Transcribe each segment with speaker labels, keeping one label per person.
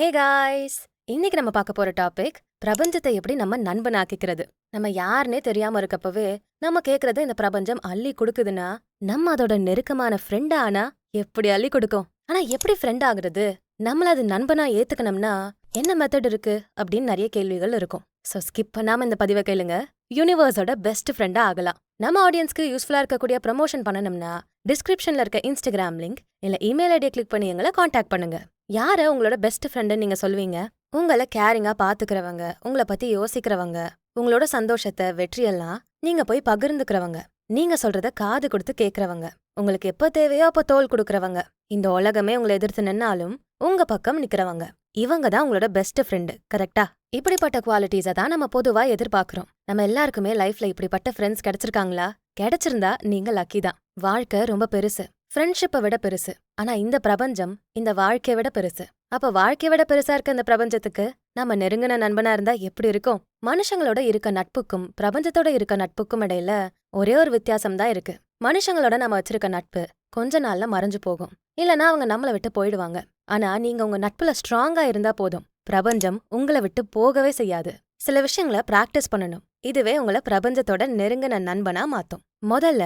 Speaker 1: Hey guys, இன்னைக்கு நம்ம பார்க்க போற டாபிக் பிரபஞ்சத்தை எப்படி நம்ம நண்பனாக்கிக்கிறது. நம்ம யாருன்னே தெரியாம இருக்கப்பவே நம்ம கேக்குறத இந்த பிரபஞ்சம் அள்ளி கொடுக்குதுன்னா நம்ம அதோட நெருக்கமான ஃப்ரெண்ட் ஆனா எப்படி அள்ளி கொடுக்கும். ஆனா எப்படி ஃப்ரெண்ட் ஆகுறது, நம்மள அது நண்பனா ஏத்துக்கணும்னா என்ன மெத்தட் இருக்கு அப்படின்னு நிறைய கேள்விகள் இருக்கும். சோ ஸ்கிப் பண்ணாம இந்த பதிவை கேளுங்க. யூனிவர்ஸோட பெஸ்ட் ஃப்ரெண்டா ஆகலாம். நம்ம ஆடியன்ஸ்க்கு யூஸ்ஃபுல்லா இருக்கக்கூடிய ப்ரமோஷன் பண்ணணும்னா டிஸ்கிரிப்ஷன்ல இருக்க இன்ஸ்டாகிராம் லிங்க் இல்ல இமெயில் ஐடியை கிளிக் பண்ணி எங்களை காண்டாக்ட் பண்ணுங்க. யார உங்களோட பெஸ்ட் ஃப்ரெண்டுன்னு நீங்க சொல்வீங்க? உங்களை கேரிங்கா பாத்துக்கிறவங்க, உங்களை பத்தி யோசிக்கிறவங்க, உங்களோட சந்தோஷத்தை வெற்றியெல்லாம் நீங்க போய் பகிர்ந்துக்கிறவங்க, நீங்க சொல்றத காது கொடுத்து கேக்குறவங்க, உங்களுக்கு எப்ப தேவையோ அப்ப தோள் கொடுக்கறவங்க, இந்த உலகமே உங்களை எதிர்த்து நின்னாலும் உங்க பக்கம் நிக்கிறவங்க, இவங்க தான் உங்களோட பெஸ்ட் ஃப்ரெண்டு. கரெக்டா? இப்படிப்பட்ட குவாலிட்டிஸை தான் நம்ம பொதுவா எதிர்பார்க்கிறோம். நம்ம எல்லாருக்குமே லைஃப்ல இப்படிப்பட்ட ஃப்ரெண்ட்ஸ் கிடைச்சிருக்காங்களா? கிடைச்சிருந்தா நீங்க லக்கி தான். வாழ்க்கை ரொம்ப பெருசு, ஃப்ரெண்ட்ஷிப்பை விட பெருசு. ஆனா இந்த பிரபஞ்சம் இந்த வாழ்க்கையை விட பெருசு. அப்ப வாழ்க்கையை விட பெருசா இருக்க இந்த பிரபஞ்சத்துக்கு நம்ம நெருங்கின நண்பனா இருந்தா எப்படி இருக்கும்? மனுஷங்களோட இருக்க நட்புக்கும் பிரபஞ்சத்தோட இருக்க நட்புக்கும் இடையில ஒரே ஒரு வித்தியாசம் தான் இருக்கு. மனுஷங்களோட நம்ம வச்சிருக்க நட்பு கொஞ்ச நாள்ல மறைஞ்சு போகும், இல்லனா அவங்க நம்மளை விட்டு போயிடுவாங்க. ஆனா நீங்க உங்க நட்புல ஸ்ட்ராங்கா இருந்தா போதும், பிரபஞ்சம் உங்களை விட்டு போகவே செய்யாது. சில விஷயங்களை பிராக்டிஸ் பண்ணணும், இதுவே உங்களை பிரபஞ்சத்தோட நெருங்கின நண்பனா மாத்தும். முதல்ல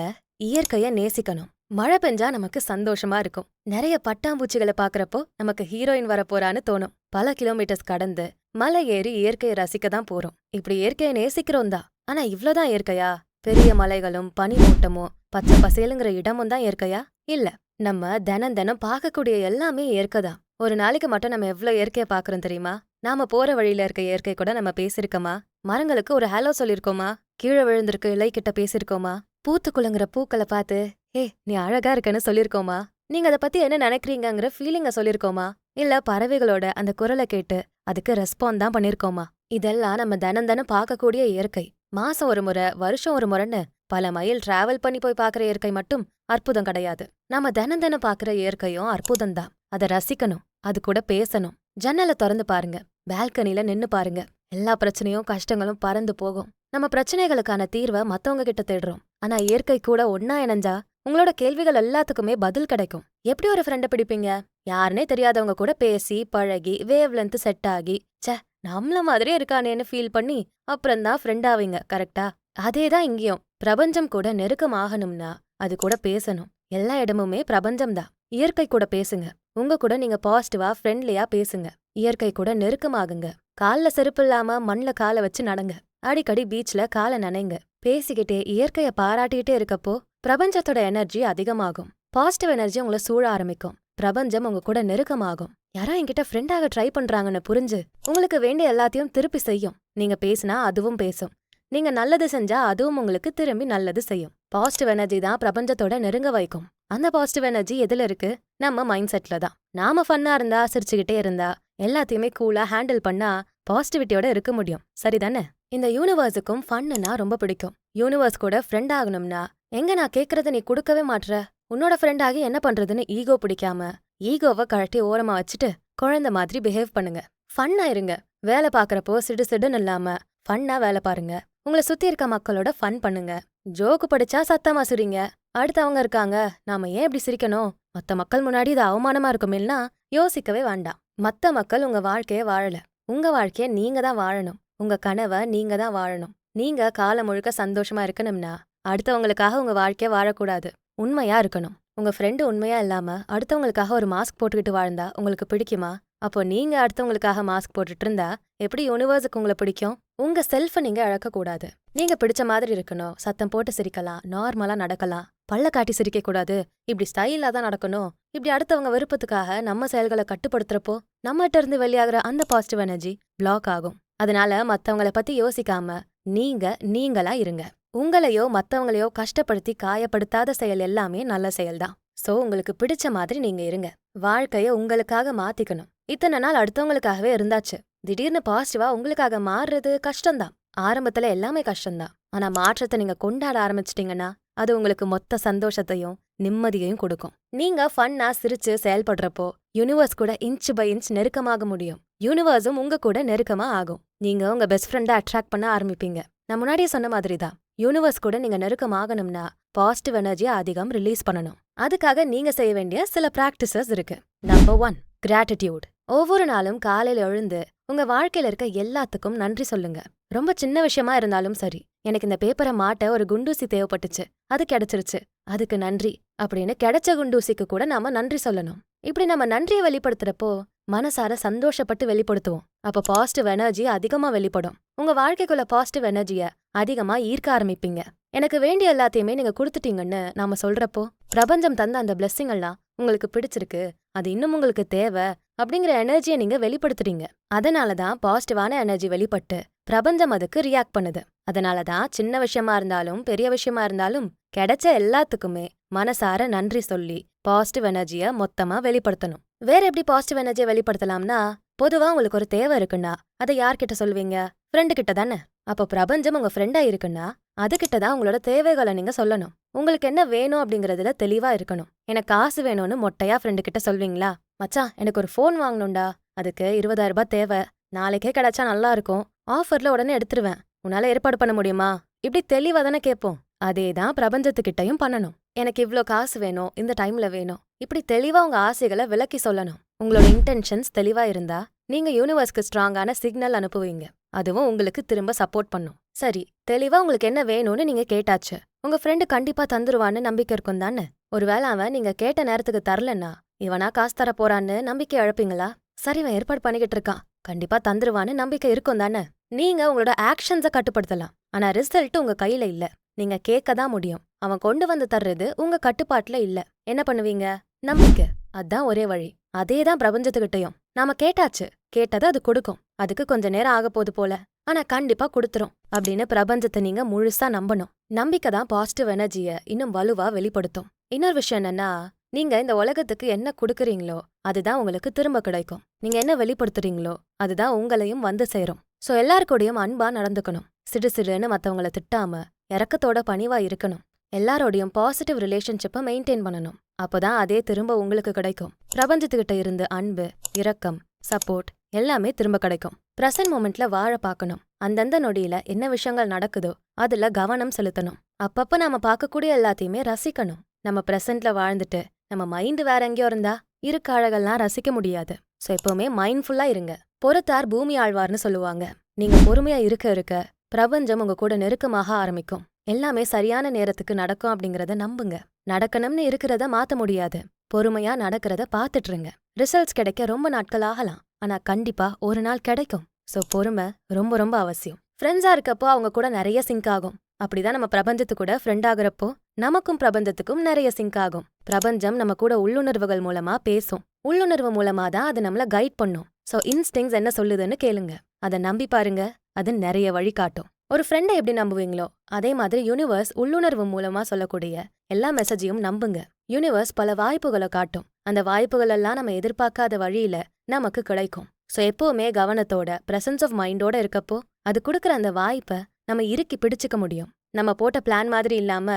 Speaker 1: இயற்கைய நேசிக்கணும். மழை பெஞ்சா நமக்கு சந்தோஷமா இருக்கும். நிறைய பட்டாம்பூச்சிகளை பாக்குறப்போ நமக்கு ஹீரோயின் வரப்போறான்னு தோணும். பல கிலோமீட்டர்ஸ் கடந்து மலை ஏறி இயற்கையை ரசிக்க தான் போறோம். இப்படி இயற்கையை நேசிக்கிறோம் தான். ஆனா இவ்ளோதான் இயற்கையா? பெரிய மலைகளும் பனிமூட்டமும் பச்சை பசேலுங்கிற இடமும் தான் இயற்கையா? இல்ல. நம்ம தினம் தினம் பார்க்கக்கூடிய எல்லாமே இயற்கை தான். ஒரு நாளைக்கு மட்டும் நம்ம எவ்வளவு இயற்கையை பாக்குறோம் தெரியுமா? நாம போற வழியில இருக்க இயற்கை கூட நம்ம பேசிருக்கோமா? மரங்களுக்கு ஒரு ஹலோ சொல்லிருக்கோமா? கீழே விழுந்திருக்கு இலை கிட்ட பேசிருக்கோமா? பூத்து குலுங்குற பூக்களை பார்த்து ஏ நீ அழகா இருக்கன்னு சொல்லிருக்கோமா? நீங்க அதை பத்தி என்ன நினைக்கிறீங்கிற ஃபீலிங்க சொல்லிருக்கோமா? இல்ல பறவைகளோட அந்த குரலை கேட்டு அதுக்கு ரெஸ்பாண்ட் தான் பண்ணிருக்கோமா? இதெல்லாம் நம்ம தினம் தினம் பார்க்கக்கூடிய இயற்கை. மாசம் ஒரு முறை, வருஷம் ஒரு முறைன்னு பல மைல் டிராவல் பண்ணி போய் பாக்குற இயற்கை மட்டும் அற்புதம் கிடையாது. நம்ம தினம் தினம் பாக்குற இயற்கையும் அற்புதம் தான். அதை ரசிக்கணும், அது கூட பேசணும். ஜன்னலை திறந்து பாருங்க, பால்கனில நின்னு பாருங்க. எல்லா பிரச்சனையும் கஷ்டங்களும் பறந்து போகும். நம்ம பிரச்சனைகளுக்கான தீர்வை மத்தவங்க கிட்ட தேடுறோம். ஆனா இயற்கை கூட ஒன்னா இணைஞ்சா உங்களோட கேள்விகள் எல்லாத்துக்குமே பதில் கிடைக்கும். எப்படி ஒரு ஃப்ரெண்ட பிடிப்பீங்க? யாருனே தெரியாதவங்க கூட பேசி பழகி வேவ் லென்த் செட் ஆகி சே நம்மள மாதிரியே இருக்கானேன்னு ஃபீல் பண்ணி அப்புறம்தான் ஃப்ரெண்ட் ஆவீங்க. கரெக்டா? அதேதான் இங்கேயும். பிரபஞ்சம் கூட நெருக்கம் ஆகணும்னா அது கூட பேசணும். எல்லா இடமுமே பிரபஞ்சம் தான். இயற்கை கூட பேசுங்க. உங்க கூட நீங்க பாசிட்டிவா ஃப்ரெண்ட்லியா பேசுங்க. இயற்கை கூட நெருக்கமாகுங்க. கால்ல செருப்பு இல்லாம மண்ல காலை வச்சு நடங்க. அடிக்கடி பீச்ல காலை நனைங்க. பேசிக்கிட்டே இயற்கைய பாராட்டிட்டே இருக்கப்போ பிரபஞ்சத்தோட எனர்ஜி அதிகமாகும். பாசிட்டிவ் எனர்ஜி உங்களை சூழ ஆரம்பிக்கும். பிரபஞ்சம் உங்க கூட நெருக்கமாகும். யாரோ என்கிட்ட ஃப்ரெண்டாக ட்ரை பண்றாங்கன்னு புரிஞ்சு உங்களுக்கு வேண்டிய எல்லாத்தையும் திருப்பி செய்யும். நீங்க பேசினா அதுவும் பேசும். நீங்க நல்லது செஞ்சா அதுவும் உங்களுக்கு திரும்பி நல்லது செய்யும். பாசிட்டிவ் எனர்ஜி தான் பிரபஞ்சத்தோட நெருங்க வைக்கும். அந்த பாசிட்டிவ் எனர்ஜி எதுல இருக்கு? நம்ம மைண்ட் செட்ல தான். நாம ஃபன்னா இருந்தா, சிரிச்சுக்கிட்டே இருந்தா, எல்லாத்தையுமே கூலா ஹேண்டில் பண்ணா பாசிட்டிவிட்டியோட இருக்க முடியும். சரிதானே? இந்த யூனிவர்ஸுக்கும் ஃபன்னுனா ரொம்ப பிடிக்கும். யூனிவர்ஸ் கூட ஃப்ரெண்ட் ஆகணும்னா எங்க நான் கேக்குறத நீ கொடுக்கவே மாட்ற, உன்னோட ஃப்ரெண்ட் ஆகி என்ன பண்றதுன்னு ஈகோ பிடிக்காம ஈகோவை கழட்டி ஓரமா வச்சுட்டு குழந்தை மாதிரி பிஹேவ் பண்ணுங்க. ஃபன்னா இருங்க. வேலை பாக்குறப்போ சிடு சிடுன்னு இல்லாம ஃபன்னா வேலை பாருங்க. உங்களை சுத்தி இருக்க மக்களோட ஃபன் பண்ணுங்க. ஜோக்கு படிச்சா சத்தமா சிரிங்க. அடுத்தவங்க இருக்காங்க, நாம ஏன் இப்படி சிரிக்கணும்? மத்த மக்கள் முன்னாடி இது அவமானமா இருக்குமேன்னா யோசிக்கவே வேண்டாம். மத்த மக்கள் உங்க வாழ்க்கைய வாழல, உங்க வாழ்க்கைய நீங்க தான் வாழணும். உங்க கனவை நீங்க தான் வாழணும். நீங்க காலம் முழுக்க சந்தோஷமா இருக்கணும்னா அடுத்தவங்களுக்காக உங்க வாழ்க்கைய வாழக்கூடாது, உண்மையா இருக்கணும். உங்க ஃப்ரெண்டு உண்மையா இல்லாம அடுத்தவங்களுக்காக ஒரு மாஸ்க் போட்டுக்கிட்டு வாழ்ந்தா உங்களுக்கு பிடிக்குமா? அப்போ நீங்க அடுத்தவங்களுக்காக மாஸ்க் போட்டுட்டு இருந்தா எப்படி யூனிவர்ஸுக்கு உங்களை பிடிக்கும்? உங்க செல்ஃபை நீங்க இழக்க கூடாது. நீங்க பிடிச்ச மாதிரி இருக்கணும். சத்தம் போட்டு சிரிக்கலாம், நார்மலா நடக்கலாம், பல்ல காட்டி சிரிக்க கூடாது, இப்படி ஸ்டைலா தான் நடக்கணும். இப்படி அடுத்தவங்க விருப்பத்துக்காக நம்ம செயல்களை கட்டுப்படுத்துறப்போ நம்மகிட்ட இருந்து வெளியாகிற அந்த பாசிட்டிவ் எனர்ஜி பிளாக் ஆகும். அதனால மத்தவங்கள பத்தி யோசிக்காம நீங்க நீங்களா இருங்க. உங்களையோ மத்தவங்களையோ கஷ்டப்படுத்தி காயப்படுத்தாத செயல் எல்லாமே நல்ல செயல்தான். சோ உங்களுக்கு பிடிச்ச மாதிரி நீங்க இருங்க. வாழ்க்கைய உங்களுக்காக மாத்திக்கணும். இத்தனை நாள் அடுத்தவங்களுக்காகவே இருந்தாச்சு. திடீர்னு பாசிட்டிவா உங்களுக்காக மாறுறது கஷ்டம்தான். ஆரம்பத்துல எல்லாமே கஷ்டம்தான். ஆனா மாற்றத்தை நீங்க கொண்டாட ஆரம்பிச்சிட்டீங்கன்னா அது உங்களுக்கு மொத்த சந்தோஷத்தையும் நிம்மதியையும் கொடுக்கும். நீங்க ஃபன்னா சிரிச்சு செயல்படுறப்போ யூனிவர்ஸ் கூட இன்ச் பை இன்ச் நெருக்கமாக முடியும். யூனிவர்ஸும் உங்க கூட நெருக்கமா ஆகும். நீங்க உங்க பெஸ்ட் ஃப்ரெண்டை அட்ராக்ட் பண்ண ஆரம்பிப்பீங்க. நான் முன்னாடியே சொன்ன மாதிரி தான். யூனிவர்ஸ் கூட நீங்க நெருக்கமாகணும்னா பாசிட்டிவ் எனர்ஜியை அதிகம் ரிலீஸ் பண்ணணும். அதுக்காக நீங்க செய்ய வேண்டிய சில பிராக்டிசஸ் இருக்கு. Number 1, gratitude. ஒவ்வொரு நாளும் காலையில எழுந்து உங்க வாழ்க்கையில இருக்க எல்லாத்துக்கும் நன்றி சொல்லுங்க. ரொம்ப சின்ன விஷயமா இருந்தாலும் சரி, எனக்கு இந்த பேப்பரை மாட்ட ஒரு குண்டூசி தேவைப்பட்டுச்சு, அது கிடைச்சிருச்சு, அதுக்கு நன்றி அப்படின்னு கிடைச்ச குண்டூசிக்கு கூட நாம நன்றி சொல்லணும். இப்படி நம்ம நன்றியை வெளிப்படுத்துறப்போ மனசார சந்தோஷப்பட்டு வெளிப்படுத்துவோம். அப்ப பாசிட்டிவ் எனர்ஜி அதிகமா வெளிப்படும். உங்க வாழ்க்கைக்குள்ள பாசிட்டிவ் எனர்ஜிய அதிகமா ஈர்க்க ஆரம்பிப்பீங்க. எனக்கு வேண்டிய எல்லாத்தையுமே நீங்க கொடுத்துட்டீங்கன்னு நாம சொல்றப்போ பிரபஞ்சம் தந்த அந்த பிளெஸ்ஸிங் எல்லாம் உங்களுக்கு பிடிச்சிருக்கு, அது இன்னும் உங்களுக்கு தேவை அப்படிங்கிற எனர்ஜியை நீங்க வெளிப்படுத்துறீங்க. அதனாலதான் பாசிட்டிவான எனர்ஜி வெளிப்பட்டு பிரபஞ்சம் அதுக்கு ரியாக்ட் பண்ணுது. அதனாலதான் சின்ன விஷயமா இருந்தாலும் பெரிய விஷயமா இருந்தாலும் கிடைச்ச எல்லாத்துக்குமே மனசார நன்றி சொல்லி பாசிட்டிவ் எனர்ஜிய மொத்தமா வெளிப்படுத்தணும். வேற எப்படி பாசிட்டிவ் எனர்ஜியை வெளிப்படுத்தலாம்னா, பொதுவா உங்களுக்கு ஒரு தேவை இருக்குன்னா அதை யார்கிட்ட சொல்வீங்க? ஃப்ரெண்டு கிட்ட தானே. அப்போ பிரபஞ்சம் உங்க ஃப்ரெண்டா இருக்குன்னா அதுகிட்டதான் உங்களோட தேவைகளை நீங்க சொல்லணும். உங்களுக்கு என்ன வேணும் அப்படிங்கறதுல தெளிவா இருக்கணும். எனக்கு காசு வேணும்னு மொட்டையா ஃப்ரெண்டு கிட்ட சொல்வீங்களா? மச்சான் எனக்கு ஒரு ஃபோன் வாங்கணும்டா, அதுக்கு 20,000 ரூபாய் தேவை, நாளைக்கே கிடைச்சா நல்லா இருக்கும், ஆஃபர்ல உடனே எடுத்துருவேன், உன்னால ஏற்பாடு பண்ண முடியுமா? இப்படி தெளிவா தானே கேட்போம். அதேதான் பிரபஞ்சத்துக்கிட்டையும் பண்ணணும். எனக்கு இவ்ளோ காசு வேணும், இந்த டைம்ல வேணும், இப்படி தெளிவா உங்க ஆசைகளை விளக்கி சொல்லணும். உங்களோட இன்டென்ஷன்ஸ் தெளிவா இருந்தா நீங்க யூனிவர்ஸ்க்கு ஸ்ட்ராங்கான சிக்னல் அனுப்புவீங்க. அதுவும் உங்களுக்கு திரும்ப சப்போர்ட் பண்ணும். சரி, தெளிவா உங்களுக்கு என்ன வேணும்னு நீங்க கேட்டாச்சு. உங்க ஃப்ரெண்டு கண்டிப்பா தந்துருவான்னு நம்பிக்கை இருக்கும் தானே. ஒருவேளை அவன் நீங்க கேட்ட நேரத்துக்கு தரலன்னா இவனா காசு தர போறான்னு நம்பிக்கை இழப்பீங்களா? சரி, இவன் ஏற்பாடு பண்ணிக்கிட்டு இருக்கான், கண்டிப்பா தந்துருவான்னு நம்பிக்கை இருக்கும் தானே. நீங்க உங்களோட ஆக்ஷன்ஸை கட்டுப்படுத்தலாம், ஆனா ரிசல்ட் உங்க கையில இல்ல. நீங்க கேட்க தான் முடியும். அவன் கொண்டு வந்து தர்றது உங்க கட்டுப்பாட்டுல இல்ல. என்ன பண்ணுவீங்க? நம்பிக்கை, அதான் ஒரே வழி. அதேதான் பிரபஞ்சத்துக்கிட்டையும். நாம கேட்டாச்சு, கேட்டதை அது கொடுக்கும். அதுக்கு கொஞ்ச நேரம் ஆக போது போல, ஆனா கண்டிப்பா கொடுத்துரும் அப்படின்னு பிரபஞ்சத்தை நீங்க முழுசா நம்பணும். நம்பிக்கை தான் பாசிட்டிவ் எனர்ஜிய இன்னும் வலுவா வெளிப்படுத்தும். இன்னொரு விஷயம் என்னன்னா, நீங்க இந்த உலகத்துக்கு என்ன கொடுக்குறீங்களோ அதுதான் உங்களுக்கு திரும்ப கிடைக்கும். நீங்க என்ன வெளிப்படுத்துறீங்களோ அதுதான் உங்களையும் வந்து சேரும். சோ எல்லாருக்கூடயும் அன்பா நடந்துக்கணும். சிடுசிடுன்னு மத்தவங்களை திட்டாம இரக்கத்தோட பணிவா இருக்கணும். எல்லாரோடையும் பாசிட்டிவ் ரிலேஷன்ஷிப்பை மெயின்டைன் பண்ணணும். அப்போதான் அதே திரும்ப உங்களுக்கு கிடைக்கும். பிரபஞ்சத்துக்கிட்ட இருந்து அன்பு, இரக்கம், சப்போர்ட் எல்லாமே திரும்ப கிடைக்கும். பிரசன்ட் மொமெண்ட்ல வாழ பார்க்கணும். அந்தந்த நொடியில என்ன விஷயங்கள் நடக்குதோ அதுல கவனம் செலுத்தணும். அப்பப்ப நாம பார்க்கக்கூடிய எல்லாத்தையுமே ரசிக்கணும். நம்ம பிரசன்ட்ல வாழ்ந்துட்டு நம்ம மைண்ட் வேற எங்கேயோ இருந்தா இருக்க அழகெல்லாம் ரசிக்க முடியாது. சோ எப்பவுமே மைண்ட்ஃபுல்லா இருங்க. பொறுத்தார் பூமி ஆழ்வார்னு சொல்லுவாங்க. நீங்க பொறுமையா இருக்க இருக்க பிரபஞ்சம் உங்க கூட நெருக்கமாக ஆரம்பிக்கும். எல்லாமே சரியான நேரத்துக்கு நடக்கும் அப்படிங்கறத நம்புங்க. நடக்கணும்னு இருக்கிறத மாத்த முடியாது. பொறுமையா நடக்கிறத பாத்துட்டுருங்க. ரிசல்ட்ஸ் கிடைக்க ரொம்ப நாட்கள் ஆகலாம், ஆனா கண்டிப்பா ஒரு நாள் கிடைக்கும். சோ பொறுமை ரொம்ப ரொம்ப அவசியம். ஃப்ரெண்ட்ஸா இருக்கப்போ அவங்க கூட நிறைய சிங்க் ஆகும். அப்படிதான் நம்ம பிரபஞ்சத்து கூட ஃப்ரெண்ட் ஆகுறப்போ நமக்கும் பிரபஞ்சத்துக்கும் நிறைய சிங்க் ஆகும். பிரபஞ்சம் நம்ம கூட உள்ளுணர்வுகள் மூலமா பேசும். உள்ளுணர்வு மூலமா தான் அது நம்மள கைட் பண்ணும். சோ இன்ஸ்டிங்ஸ் என்ன சொல்லுதுன்னு கேளுங்க. அதை நம்பி பாருங்க, அது நிறைய வழி காட்டும். ஒரு ஃப்ரெண்டை எப்படி நம்புவீங்களோ அதே மாதிரி யூனிவர்ஸ் உள்ளுணர்வு மூலமா சொல்லக்கூடிய எல்லா மெசேஜையும் நம்புங்க. யூனிவர்ஸ் பல வாய்ப்புகளை காட்டும். அந்த வாய்ப்புகள் எல்லாம் நம்ம எதிர்பார்க்காத வழியில நமக்கு கிடைக்கும். சோ எப்பவுமே கவனத்தோட பிரசன்ஸ் ஆஃப் மைண்டோட இருக்கப்போ அது கொடுக்குற அந்த வாய்ப்பை நம்ம இறுக்கி பிடிச்சுக்க முடியும். நம்ம போட்ட பிளான் மாதிரி இல்லாம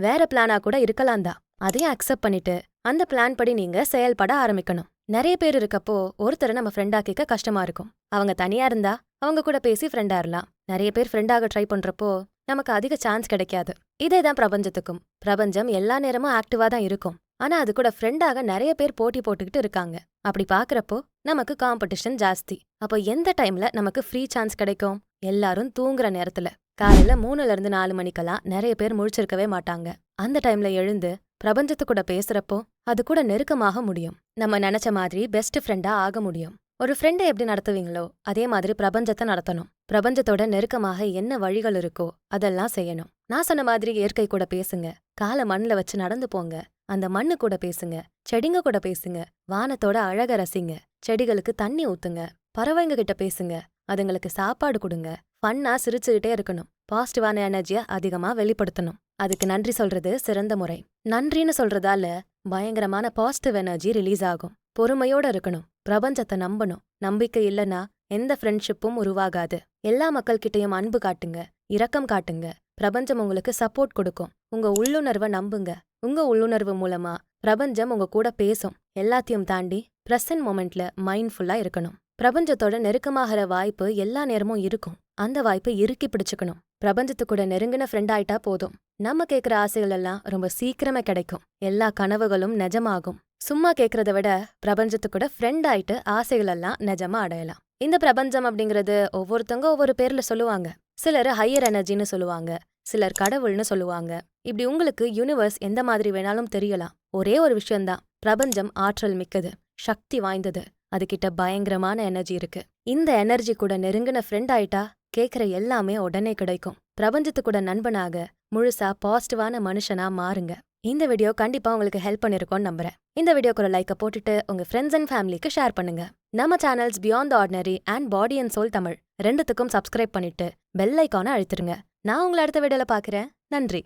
Speaker 1: வேற பிளானா கூட இருக்கலாம் தான். அதையும் அக்செப்ட் பண்ணிட்டு அந்த பிளான் படி நீங்க செயல்பட ஆரம்பிக்கணும். நிறைய பேர் இருக்கப்போ ஒருத்தரை நம்ம ஃப்ரெண்டா கேட்க கஷ்டமா இருக்கும். அவங்க தனியா இருந்தா அவங்க கூட பேசி ஃப்ரெண்டா இருக்கலாம். நிறைய பேர் ஃப்ரெண்டாக ட்ரை பண்றப்போ நமக்கு அதிக சான்ஸ் கிடைக்காது. இதேதான் பிரபஞ்சத்துக்கும். பிரபஞ்சம் எல்லா நேரமும் ஆக்டிவா தான் இருக்கும், ஆனா அது கூட ஃப்ரெண்டாக நிறைய பேர் போட்டி போட்டுக்கிட்டு இருக்காங்க. அப்படி பாக்குறப்போ நமக்கு காம்படிஷன் ஜாஸ்தி. அப்போ எந்த டைம்ல நமக்கு ஃப்ரீ சான்ஸ் கிடைக்கும்? எல்லாரும் தூங்குற நேரத்துல. காலையில 3ல இருந்து 4 மணிக்கெல்லாம் நிறைய பேர் முழிச்சிருக்கவே மாட்டாங்க. அந்த டைம்ல எழுந்து பிரபஞ்சத்து கூட பேசுறப்போ அது கூட நெருக்கமாக முடியும். நம்ம நினைச்ச மாதிரி பெஸ்ட் ஃப்ரெண்டா ஆக முடியும். ஒரு ஃப்ரெண்டை எப்படி நடத்துவீங்களோ அதே மாதிரி பிரபஞ்சத்தை நடத்தணும். பிரபஞ்சத்தோட நெருக்கமாக என்ன வழிகள் இருக்கோ அதெல்லாம் செய்யணும். நான் சொன்ன மாதிரி இயற்கை கூட பேசுங்க. காலை மண்ணுல வச்சு நடந்து போங்க. அந்த மண்ணு கூட பேசுங்க. செடிங்க கூட பேசுங்க. வானத்தோட அழக ரசிங்க. செடிகளுக்கு தண்ணி ஊத்துங்க. பறவைங்க கிட்ட பேசுங்க. அதுங்களுக்கு சாப்பாடு கொடுங்க. ஃபன்னா சிரிச்சுக்கிட்டே இருக்கணும். பாசிட்டிவான எனர்ஜியை அதிகமா வெளிப்படுத்தணும். அதுக்கு நன்றி சொல்றது சிறந்த முறை. நன்றின்னு சொல்றதால பயங்கரமான பாசிட்டிவ் எனர்ஜி ரிலீஸ் ஆகும். பொறுமையோட இருக்கணும். பிரபஞ்சத்தை நம்பணும். நம்பிக்கை இல்லைன்னா எந்த ஃப்ரெண்ட்ஷிப்பும் உருவாகாது. எல்லா மக்கள்கிட்டையும் அன்பு காட்டுங்க, இரக்கம் காட்டுங்க. பிரபஞ்சம் உங்களுக்கு சப்போர்ட் கொடுக்கும். உங்க உள்ளுணர்வை நம்புங்க. உங்க உள்ளுணர்வு மூலமா பிரபஞ்சம் உங்க கூட பேசும். எல்லாத்தையும் தாண்டி பிரசன்ட் மொமெண்ட்ல மைண்ட்ஃபுல்லா இருக்கணும். பிரபஞ்சத்தோட நெருக்கமாகிற வாய்ப்பு எல்லா நேரமும் இருக்கும். அந்த வாய்ப்பை இறுக்கி பிடிச்சுக்கணும். பிரபஞ்சத்து கூட நெருங்கின ஃப்ரெண்ட் ஆயிட்டா போதும். நம்ம கேட்குற ஆசைகள் எல்லாம் ரொம்ப சீக்கிரமே கிடைக்கும். எல்லா கனவுகளும் நிஜமாகும். சும்மா கேக்குறத விட பிரபஞ்சத்து கூட ஃப்ரெண்ட் ஆயிட்டு ஆசைகள் எல்லாம் நிஜமா அடையலாம். இந்த பிரபஞ்சம் அப்படிங்கிறது ஒவ்வொருத்தவங்க ஒவ்வொரு பேர்ல சொல்லுவாங்க. சிலர் ஹையர் எனர்ஜின்னு சொல்லுவாங்க, சிலர் கடவுள்னு சொல்லுவாங்க. இப்படி உங்களுக்கு யூனிவர்ஸ் எந்த மாதிரி வேணாலும் தெரியலாம். ஒரே ஒரு விஷயம்தான், பிரபஞ்சம் ஆற்றல் மிக்கது, சக்தி வாய்ந்தது. அதுகிட்ட பயங்கரமான எனர்ஜி இருக்கு. இந்த எனர்ஜி கூட நெருங்கின ஃப்ரெண்ட் ஆயிட்டா கேக்குற எல்லாமே உடனே கிடைக்கும். பிரபஞ்சத்து கூட நண்பனாக முழுசா பாசிட்டிவான மனுஷனா மாறுங்க. இந்த வீடியோ கண்டிப்பா உங்களுக்கு ஹெல்ப் பண்ணிருக்கும்னு நம்புறேன். இந்த வீடியோக்கு ஒரு லைக்கை போட்டுட்டு உங்க ஃப்ரெண்ட்ஸ் அண்ட் ஃபேமிலிக்கு ஷேர் பண்ணுங்க. நம்ம channels beyond the ordinary and body and soul Tamil ரெண்டுத்துக்கும் சப்ஸ்கிரைப் பண்ணிட்டு பெல் ஐகானை அழுத்திருங்க. நான் உங்களை அடுத்த வீடியோல பாக்குறேன். நன்றி.